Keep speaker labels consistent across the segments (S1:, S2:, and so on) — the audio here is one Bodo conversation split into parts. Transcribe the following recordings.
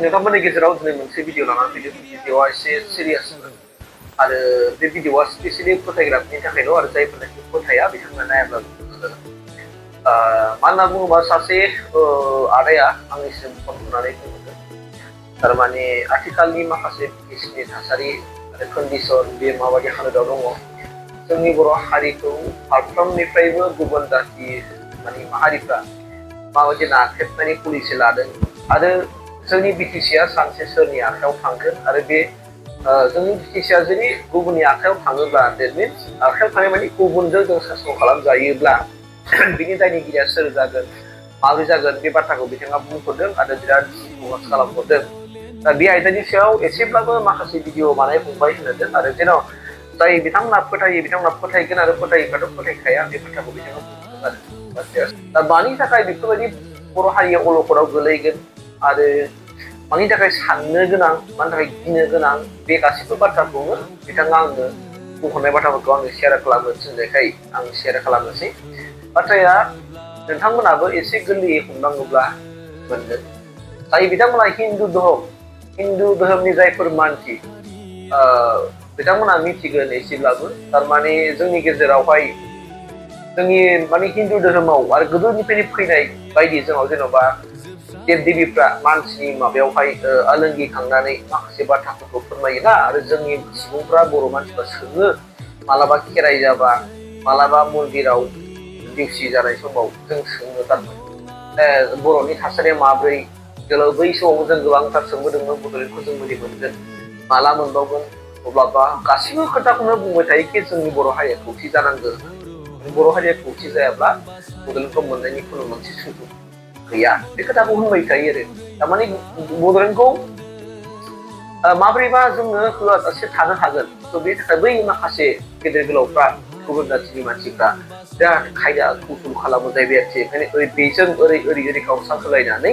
S1: नोंथांमोननि गेजेराव दिनै मोनसे भिडिअ लानानै फैदों भिडिअआ एसे सिरियास आरो बे भिडिअआ स्पेसियली फोथायग्राफोरनि थाखायल' आरो जायफोरनाखि फोथाया बिथांमोना नायाब्ला मा होनना बुङोबा सासे आदाया आंनिसिम फन बुंनानै बुंदों थारमाने आथिखालनि माखासे बिटिसिनि थासारि आरो कन्डिसन बे माबायदि हालोदाव दङ जोंनि बर' हारिखौ फारफ्रोमनिफ्रायबो गुबुन जाथि माने माहारिफ्रा माबायदि नाख्रेबनायनि पलिसि लादों आरो जोंनि बिटिसिआ सानसे सोरनि आखायाव थांगोन आरो बे जोंनि बिटिसिआ जुदि गुबुननि आखायाव थाङोब्ला देट मिन्स आखायाव थानाय माने गुबुनजों जों सासन खालामजायोब्ला बिनि दायनिगिरिया सोर जागोन माबोरै जागोन बे बाथ्राखौ बिथाङा बुंहरदों आरो बिराद फकास खालामहरदों दा बे आयदानि सायाव एसेब्लाबो माखासे भिडिअ बानायफंबाय होनदों आरो जेन' जाय बिथांमोना फोथायो बिथांमोना फोथायगोन आरो फोथायिफ्राथ' फोथायखाया बे बाथ्राखौ बिथाङा बुंदों आरो दा मानि थाखाय बेफोरबायदि बर' हारिया अलखदाव गोलैगोन आरो मानि थाखाय साननो गोनां मानि थाखाय गिनो गोनां बे गासैबो बाथ्राखौनो बिथाङा आंनो बुंहरनाय बाथ्राफोरखौ आङो शेयार खालामनो थिननायखाय आं शेयार खालामनोसै बाथ्राया नोंथांमोनाबो एसे गोरलैयै हमनांगौब्ला मोनगोन जाय बिथांमोना हिन्दु धोरोमनि जायफोर मानसि बिथांमोना मिथिगोन एसेब्लाबो थारमाने जोंनि गेजेरावहाय जोंनि माने हिन्दु धोरोमाव आरो गोदोनिफ्रायनो फैनाय बायदि जोंनाव जेन'बा देब देबिफ्रा मानसिनि माबायावहाय आलोंगि खांनानै माखासे बाथ्राफोरखौ फोरमायोना आरो जोंनि सुबुंफ्रा बर' मानसिफ्रा सोङो मालाबा खेराइ जाबा मालाबा मन्दिराव दिउसि जानाय समाव जों सोङो थारमाने बर'नि थासारिया माब्रै जेब्ला बै समाव जों गोबांथार सोंबोदोंमोन बड'लेण्डखौ जों बोरै मोनगोन माला मोनबावगोन अब्लाबा गासिबो खोथाखौनो बुंबाय थायो कि जोंनि बर' हारिया खौसे जानांगोन बर' हारिया खौसे जायाब्ला बड'लेण्डखौ मोननायनि खुनु मोनसे सुजुग गैया बे खोथाखौ होनबाय थायो आरो थारमाने बड'लेण्डखौ माब्रैबा जोंनो होआजासे थानो हागोन थ' बेनि थाखाय बै माखासे गेदेर गोलावफ्रा गुबुन जाथिनि मानसिफ्रा बिराद खायदा कुथुम खालामो जाहैबाय आरोखि ओंखायनो बेजों ओरै गावस्रा होलायनानै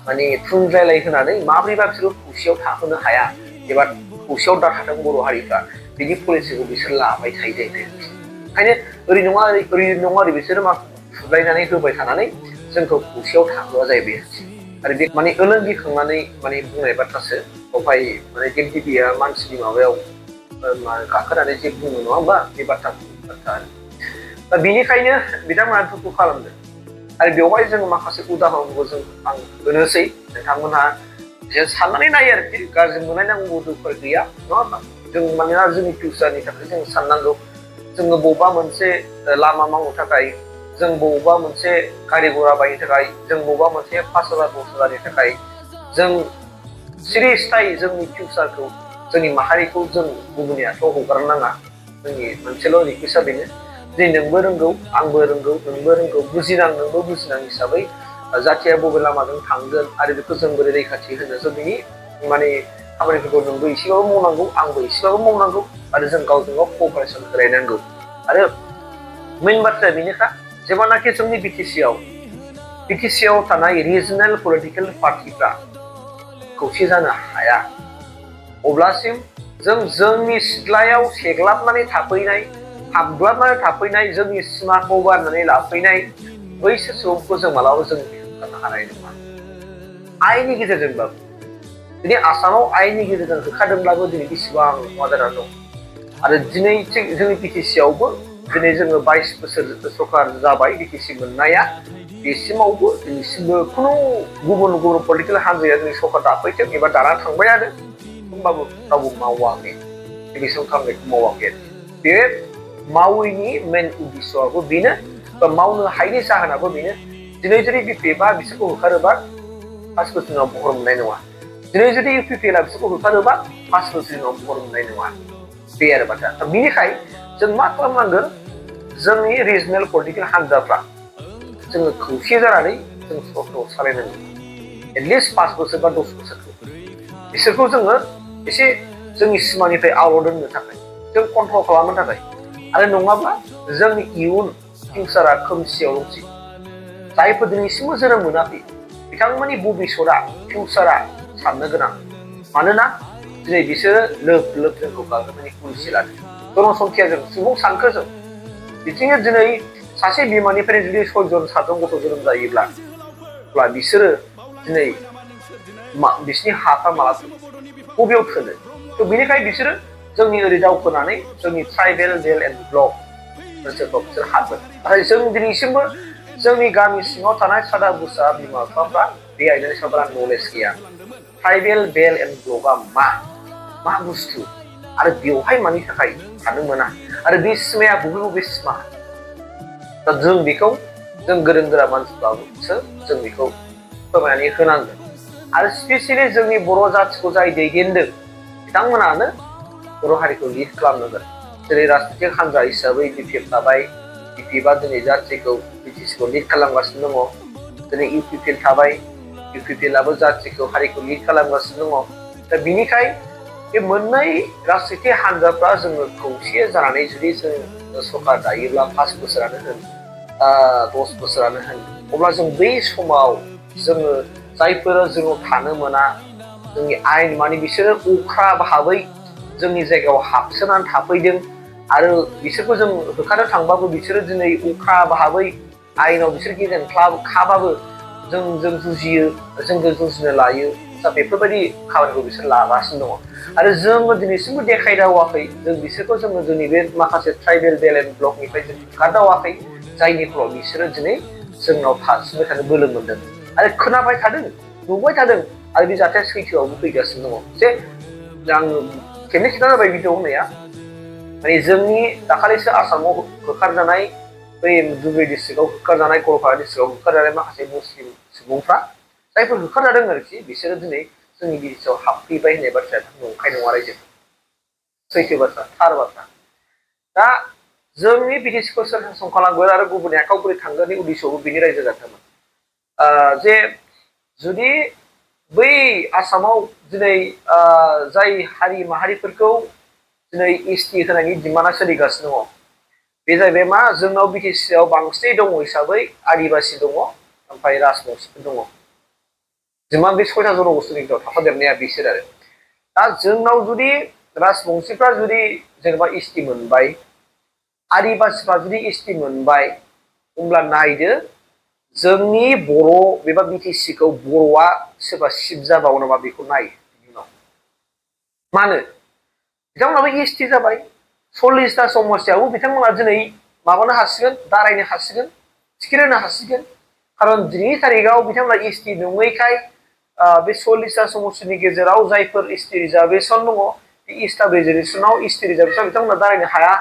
S1: माने थुनज्लायलाय होनानै माब्रैबा बिसोरो खौसेयाव थाहोनो हाया एबा खौसेयाव दा थाथों बर' हारिफ्रा बिनि पलिसिखौ बिसोर लाबाय थायो जाहैबाय ओंखायनो ओरै नङा ओरै बिसोरो मा थुनलायनानै होबाय थानानै जोंखौ खौसेयाव थाहोआ जाहैबाय आरो बे माने ओलोंगि खांनानै माने बुंनाय बाथ्रासो बेवहाय माने देब देबिया मानसिनि माबायाव गाखोनानै जे बुङो नङा होमबा बे बाथ्रा दा बेनिखायनो बिथांमोना दुखु खालामदों आरो बेवहाय जोङो माखासे उदाहरणखौ आं होनोसै नोंथांमोनहा जों साननानै नायो आरोखि गाज्रि मोननांगौ दुखुफोर गैया नङा होमबा जों मानोना जोंनि फिउचारनि थाखाय जों साननांगौ जोङो बबेबा मोनसे लामा मावनो थाखाय जों बबेबा मोनसे गारि घोड़ा बायनो थाखाय जों बबेबा मोनसे 5,000-10,000नि थाखाय जों सिरियासयै जोंनि फिउचारखौ जोंनि माहारिखौ जों गुबुननि आखायाव हगारनाङा जोंनि मोनसेल' रिकुवेस्टआ बेनो जे नोंबो रोंगौ आंबो रोंगौ नोंबो रोंगौ बुजिनां नोंबो बुजिनां हिसाबै जाथिया बबे लामाजों थांगोन आरो बेखौ जों बोरै रैखाथि होनो जों बिनि माने खामानिफोरखौ नोंबो एसेबाबो मावनांगौ आंबो एसेबाबो मावनांगौ आरो जों गावजों गाव क'पारेसन होलायनांगौ आरो मेन बाथ्राया बेनोखा जेब्लानाखि जोंनि बिटिसिआव थानाय रिजनेल पलिटिकेल पार्टिफ्रा खौसे जानो हाया अब्लासिम जों जोंनि सिथ्लायाव सेग्लाबनानै हाबग्लाबनानै थाफैनाय जोंनि सिमाखौ बारनानै लाफैनाय बैसोर सुबुंखौ जों मालाबा जों होखारनो हानाय नङा आइनि गेजेरजोंबाबो दिनै आसामाव आइनि गेजेरजों होखारदोंब्लाबो दिनै बेसेबां खहा जानानै दं आरो दिनै जोंनि बिटिसिआवबो दिनै जोङो 22 बोसोर सरकार जाबाय बिटिसि मोननाया बेसिमावबो दिनैसिमबो खुनु गुबुन पलिटिकेल हान्जाया जोंनि सरकार दाफैथों एबा दाना थांबायानो होमबाबो रावबो मावाखै इलेक्सन खालामनायखौ मावाखै बे मावैनि मेन उद्देश्यआबो बेनो बा मावनो हायैनि जाहोनाबो बेनो दिनै जुदि बिपिएफआ बिसोरखौ होखारोबा 5 बोसोरनि उनाव महर मोननाय नङा दिनै जुदि इउपिपिएलआ बिसोरखौ होखारोबा 5 बोसोरनि उनाव महर मोननाय नङा बे आरो बाथ्रा बेनिखायनो जों मा खालामनांगोन जोंनि रिजनेल पलिटिकेल हान्जाफ्रा जोङो खौसे जानानै जों सरकारखौ सालायनांगोन एटलिस्ट 5 बोसोर बा 10 बोसोरखौ बिसोरखौ जोङो एसे जोंनि सिमानिफ्राय आवट दोननो थाखाय जों कन्ट्रल खालामनो थाखाय आरो नङाब्ला जोंनि इयुन फिउचारा खोमसियाव दंसै जायफोर दिनैसिमबो जोनोम मोनाखै बिथांमोननि भबिसतआ फिउचारा साननो गोनां मानोना दिनै बिसोरो लोब जोंखौ गाग्लोबनायनि पलिसि लादों जनसंख्याजों सुबुं सानखोजों बिदिनो दिनै सासे बिमानिफ्राय जुदि 6 जन 7 जन गथ' जोनोम जायोब्ला बिसोरो दिनै बिसिनि हाफ्रा माला बबेयाव थोनो थ' बेनिखायनो बिसोरो जोंनि ओरै दावखोनानै जोंनि ट्राइबेल बेल्ट एन्ड ब्लक ओनसोलफ्राव बिसोर हाबगोन नाथाय जों दिनैसिमबो जोंनि गामि सिङाव थानाय सादा बुसा बिमा बिफाफ्रा बे आयदानि सायाव बारा नलेज गैया ट्राइबेल बेल्ट एन्ड ब्लकआ मा बुस्थु आरो बेवहाय मानि थाखाय थानो मोना आरो बे सिमाया बबे सिमा दा जों बेखौ जों गोरों गोरा मानसिफ्रासो जों बेखौ फोरमायनानै होनांगोन आरो स्पेसियेलि जोंनि बर' जाथिखौ जाय दैदेनदों बिथांमोनानो बर' हारिखौ लिड खालामनांगोन जेरै राजनितिक हान्जा हिसाबै बिपिएफ थाबाय बिपिएफआ दिनै जाथिखौ बिटिसिखौ लिड खालामगासिनो दङ दिनै इउपिपिएल थाबाय इउपिपिएलआबो जाथिखौ हारिखौ लिड खालामगासिनो दङ दा बिनिखाय बे मोननै राजनितिक हान्जाफ्रा जोङो खौसे जानानै जुदि जों सरकार दायोब्ला 5 बोसोरानो होन 10 बोसोरानो होन अब्ला जों बै समाव जोङो जायफोर जोङो थानो मोना जोंनि आयेन माने बिसोरो उख्रा भाबै जोंनि जायगायाव हाबसोनानै थाफैदों आरो बिसोरखौ जों होखारनो थांबाबो बिसोरो दिनै उख्रा भाबै आयेनाव बिसोर गेजेनखाबाबो जों जुजियो जोंजों जुजिनो लायो दा बेफोरबायदि खामानिखौ बिसोर लागासिनो दङ आरो जोङो दिनैसिमबो देखायदावाखै जों बिसोरखौ जोङो जोंनि बे माखासे ट्राइबेल बेल्ट एन्ड ब्लकनिफ्राय जों होखारदावाखै जायनि फलाव बिसोरो दिनै जोंनाव थासिनबाय थानो बोलो मोनदों आरो खोनाबाय थादों नुबाय थादों आरो बे जाथाया सैथोआवबो फैगासिनो दङ जे आं खेबनै खिन्था जाबाय भिडिअ होनाया माने जोंनि दाखालिसो आसामाव होखारजानाय बै धुबुरी डिस्ट्रिक्टआव होखारजानाय गवालपारा डिस्ट्रिक्टआव होखारजानाय माखासे मुस्लिम सुबुंफ्रा जायफोर होखारजादों आरोखि बिसोरो दिनै जोंनि बिटिसिआव हाबफैबाय होननाय बाथ्राया नंखाय नङा रायजो सैथो बाथ्रा थार बाथ्रा दा जोंनि बिटिसिखौ सोर सासन खालामगोन आरो गुबुननि आखायाव बोरै थांगोननि उद्देश्यआवबो बेनि रायजो जादोंमोन जे जुदि बै आसामाव दिनै जाय हारि माहारिफोरखौ दिनै एसटि होनायनि डिमान्डआ सोलिगासिनो दङ बे जाहैबाय मा जोंनाव बिटिसिआव बांसिनै दङ हिसाबै आदिबासि दङ ओमफ्राय राजबंसिफोर दङ जोंहा बे 6टा जन'गोष्ठीनि गेजेराव थाफादेरनाया बिसोर आरो दा जोंनाव जुदि राजबंसिफ्रा जुदि जेनेबा एसटि मोनबाय आदिबासिफ्रा जुदि एसटि मोनबाय होमब्ला नायदो जोंनि बर' एबा बिटिसिखौ बर'आ सोरबा सिट जाबावो नामा बेखौ नाय मानो बिथांमोनाबो एसटि जाबाय 40टा समस्यायावबो बिथांमोना दिनै माबानो हासिगोन दारायनो हासिगोन टिकेट होनो हासिगोन खारन दिनैनि थारिखआव बिथांमोना एसटि नङैखाय बे 40टा समस्यानि गेजेराव जायफोर एसटि रिजार्भेसन दङ बे इस्टाब्लिशमेन्टआव एसटि रिजार्भेसन बिथांमोना दारायनो हाया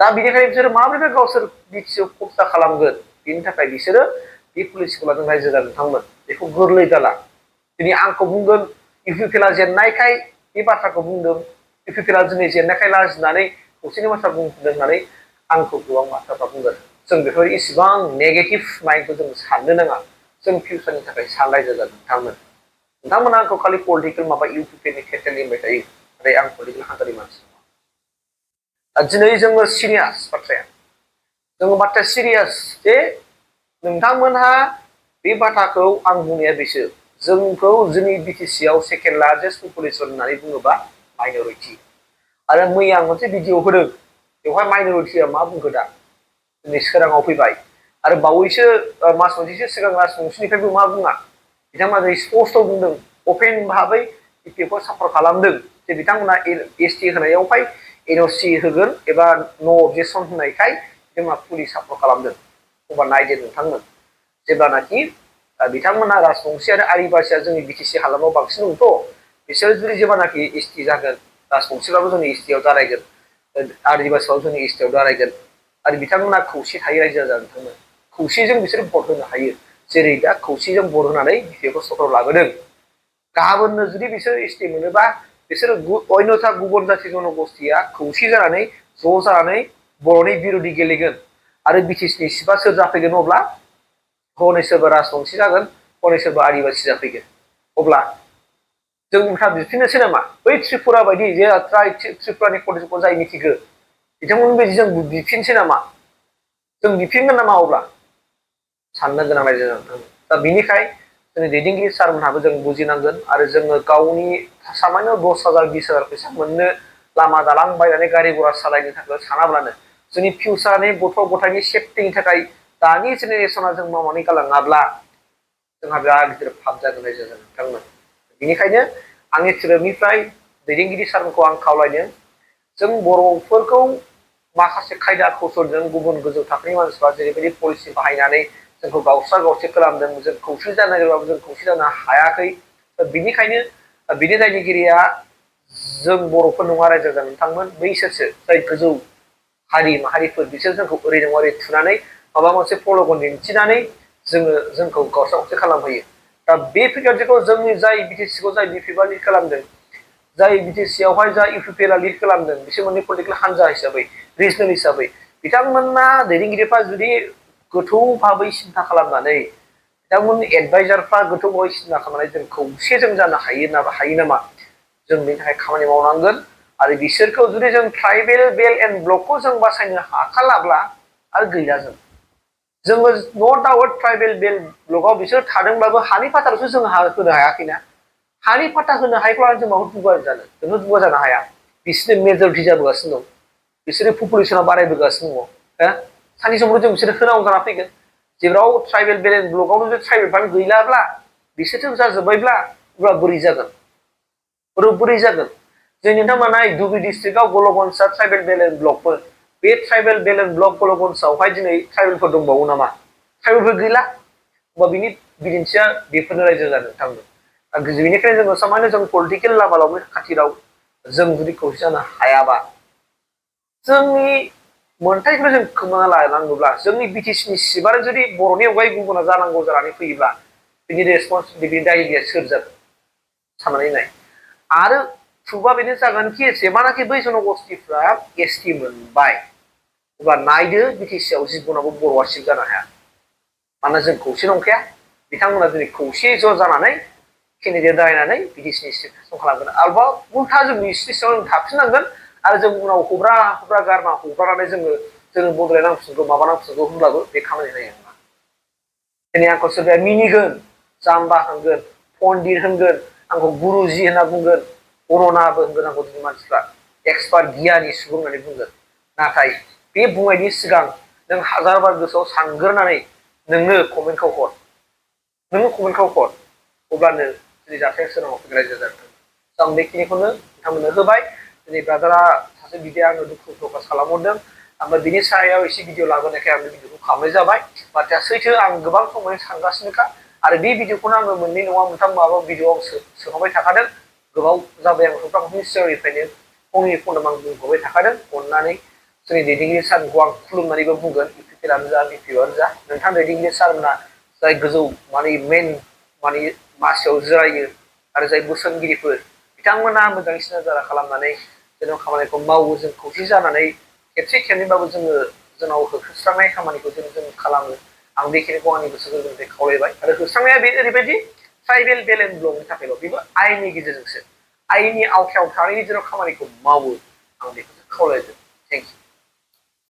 S1: दा बिनिखायनो बिसोरो माबोरै गावसोर बिटिसिआव कब्जा खालामगोन बेनि थाखाय बिसोरो बे पलिसिखौ लादों रायजो जानो थांमोन बेखौ गोरलै दाला दिनै आंखौ बुंगोन इउपिपिएलआ जेननायखाय बे बाथ्राखौ बुंदों इउपिपिएलआ दिनै जेननायखाय लाजिनानै खौसेनि बाथ्रा बुंदों होननानै आंखौ गोबां बाथ्राफ्रा बुंगोन जों बेफोर इसेबां नेगेटिभ माइन्डखौ जों साननो नाङा जों फिउचारनि थाखाय रायजो जानो थांमोन नोंथांमोना आंखौ खालि पलिटिकेल माबा इउपिपिएलनि खेथ्रनि होनबाय थायो नाथाय आं पलिटिकेल हान्जानि मानसि दिनै जोङो सिरियास बाथ्राया जोङो बाथ्राया सिरियास जे नोंथांमोनहा बे बाथ्राखौ आं बुंनाया बेसो जोंखौ जोंनि बिटिसिआव सेकेन्ड लार्जेस्ट पपुलेसन होननानै बुङोबा माइनरिटि आरो मैया आं मोनसे भिडिअ होदों बेवहाय माइनरिटिया मा बुंखो दा दिनै सोराङाव फैबाय आरो बावैसो मास मोनसेसो सिगां राजबंसिनिफ्रायबो मा बुङा बिथांमोना दिनै स्पस्ट बुंदों अपेन भाबै बिपिएफखौ सापर्ट खालामदों जे बिथांमोना एसटि होनायावहाय एनअसि होगोन एबा नो अबजेक्सन होनायखाय बिथांमोना पुलि सापर्ट खालामदों अब्ला नायदो नोंथांमोन जेब्लानाखि बिथांमोना राजबंसि आरो आदिबासिया जोंनि बिटिसि हालामाव बांसिन दंथ' बिसोर जुदि जेब्लानाखि एसटि जागोन राजबंसिब्लाबो जोंनि एसटिआव दारायगोन आदिबासिबाबो जोंनि एसटिआव दारायगोन आरो बिथांमोना खौसे थायो रायजो जानो थांमोन खौसेजों बिसोर भट होनो हायो जेरै दा खौसेजों भट होनानै बिपिएफखौ सरकाराव लाबोदों गाबोननो जुदि बिसोर एसटि मोनोबा बिसोरो अन्यथा गुबुन जाथि जन'गोष्ठीया खौसे जानानै ज' जानानै बर'नि बिरोधि गेलेगोन आरो बिटिसिनि सिटआ सोर जाफैगोन अब्ला हनै सोरबा राजबंसि जागोन हनै सोरबा आदिबासि जाफैगोन अब्ला जों उल्था बिफिननोसै नामा बै त्रिपुरा बायदि जे त्रिपुरानि पलिटिक्सखौ जाय मिथिगो बिथांमोन बायदि जों बिफिनसै नामा जों बिफिनगोन नामा अब्ला साननो गोनां रायजो जानो थाङो दा बिनिखाय जोंनि दैदेनगिरि सारमोनहाबो जों बुजिनांगोन आरो जोङो गावनि सामान्य 10,000 20,000 फैसा मोननो लामा दालां बायनानै गारि घरा सालायनो थाखाय सानाब्लानो जोंनि फिउचारनि गथ' गथायनि सेफटिनि थाखाय दानि जेनेरेसना जों मावनानै गालाङाब्ला जोंहा बिराद गिदिर फाब जागोन रायजो राजा नोंथांमोन बेनिखायनो आंनि सोदोबनिफ्राय दैदेनगिरि सारमोनखौ आं खावलायदों जों बर'फोरखौ माखासे खायदा कौशलजों गुबुन गोजौ थाखोनि मानसिफ्रा जेरैबायदि पलिसि बाहायनानै जोंखौ गावस्रा गावस्रि खालामदों जों खौसे जानो नागिरबाबो जों खौसे जानो हायाखै बिनिखायनो बिनि दायनिगिरिया जों बर'फोर नङा रायजो राजा नोंथांमोन बैसोरसो जाय गोजौ हारि माहारिफोर बिसोर जोंखौ ओरै नङा ओरै थुनानै माबा मोनसे प्रल'गन दिन्थिनानै जोंखौ गावस्रा गावस्रि खालामहोयो दा बे फिगारखौ जोंनि जाय BTC खौ जाय BPA लिड खालामदों जाय BTC आवहाय जा UPPL लिड खालामदों बिसोर मोननै पलिटिकेल हान्जा हिसाबै रिजनेल हिसाबै बिथांमोना दैदेनगिरिफ्रा जुदि गोथौ भाबै सिन्था खालामनानै बिथांमोननि एडभाइजारफ्रा गोथौ भाबै सिन्था खालामनानै जों खौसे जों जानो हायो नामा जों बेनि थाखाय खामानि मावनांगोन आरो बिसोरखौ जुदि जों ट्राइबेल बेल्ट एन्ड ब्लकखौ जों बासायनो हाखालाब्ला आरो गैला जोङो नो डाउट ट्राइबेल बेल्ट ब्लकआव बिसोर थादोंब्लाबो हानि फाथालसो जों होनो हायाखैना हानि फाथा होनो हायोब्ला जों माबा दुगा जानो जोंनो दुगा जानो हाया बिसोरनो मेजरिटि जाबोगासिनो दं बिसोरो पपुलेसना बारायबोगासिनो दङ साननि समाव जों बिसोर होनांगौ जाना फैगोन जेराव ट्राइबेल बेल्ट एन्ड ब्लकआवनो जुदि ट्राइबेलफ्रानो गैलाब्ला बिसोरजों जाजोब्बायब्ला अब्ला बोरै जागोन जों नोंथांमोना धुबुरी डिस्ट्रिक्टआव गलगनसा ट्राइबेल बेल्ट एन्ड ब्लकफोर बे ट्राइबेल बेल्ट एन्ड ब्लक गलगनसावहाय दिनै ट्राइबेलफोर दंबावो नामा ट्राइबेलफोर गैला होमबा बिनि बिदिन्थिया बेफोरनो रायजो जानो थांदों बेनिखायनो जोङो सामान्य जों पलिटिकेल लामायाव खाथिराव जों जुदि खौसे जानो हायाबा जोंनि मोनथायखौ जों खोमाना लानांगौब्ला जोंनि BTC नि सिबानो जुदि बर'नि अनगायै गुबुना जानांगौ जानानै फैयोब्ला बिनि रेसपन्सिबिलिटि दायनिगिरिया सोर जागोन साननानै नाय आरो प्रुफआ बेनो जागोन कि जेब्लानाखि बै जनगोष्ठिफ्रा ST मोनबाय अब्ला नायदो BTC आव जिबनावबो बर'आ सिट जानो हाया मानोना जों खौसे नंखाया बिथांमोना दिनै खौसे ज' जानानै केन्डिडेट रायनानै BTC नि सिट खालामगोन आरोबा उल्था जों बिसिनि सिङाव जों थाफिननांगोन आरो जों उनाव हब्रा गारना हब्रानानै जोङो बदलाय नांफिनगौ माबा नांफिनगौ होनब्लाबो बे खामानि जानाय नङा दिनै आंखौ सोरबाया मिनिगोन जाम्बा होनगोन पन्डित होनगोन आंखौ गुरुजि होनना बुंगोन अरनाबो होनगोन आंखौ दिनै मानसिफ्रा एक्सपार्ट गियानि सुबुं होननानै बुंगोन नाथाय बे बुंनायनि सिगां नों हाजारबार गोसोआव सानग्रोनानै नोंनो कमेन्टखौ हर अब्लानो दिनै जाथाया सोराङाव फैगोन रायजो जागोन आं बेखिनिखौनो नोंथांमोननो होबाय दिनै ब्रादारा सासे बिदाया आंनो दुखु प्रकास खालामहरदों आंबो बिनि सायाव एसे भिडिअ लाबोनायखाय आं बे भिडिअखौ खालामनाय जाबाय बाथ्राया सैथो आं गोबां समावनो सानगासिनोखा आरो बे भिडिअखौनो आङो मोननै नङा मोनथाम माबा भिडिअआव सोखाबाय थाखादों गोबाव जाबाय आं सप्ता खनसेनि सिगांनिफ्रायनो फंनि फंनाम आं बुंहरबाय थाखादों अननानै जोंनि दैदेनगिरि सारखौ आं खुलुमनानैबो बुंगोन UPPLआनो जा BPAआनो जा नोंथां दैदेनगिरि सारमोना जाय गोजौ मेन मासियाव जिरायो आरो जाय बोसोनगिरिफोर बिथांमोना मोजाङै सिनाजारा खालामनानै जेन' खामानिखौ मावो जों खौसे जानानै खेबसे खेबनैबाबो जोंनाव होस्रांनाय खामानिखौ जों खालामो आं बेखिनिखौ आंनि गोसो गोरबोनिफ्राय खावलायबाय आरो होस्रांनाया बे ओरैबायदि ट्राइबेल बेल्ट एन्ड ब्लकनि थाखायल' बेबो आयेननि गेजेरजोंसो आयेननि आवथायाव थानायनि गेजेराव खामानिखौ मावो आं बेखौसो खावलायदों थेंक इउ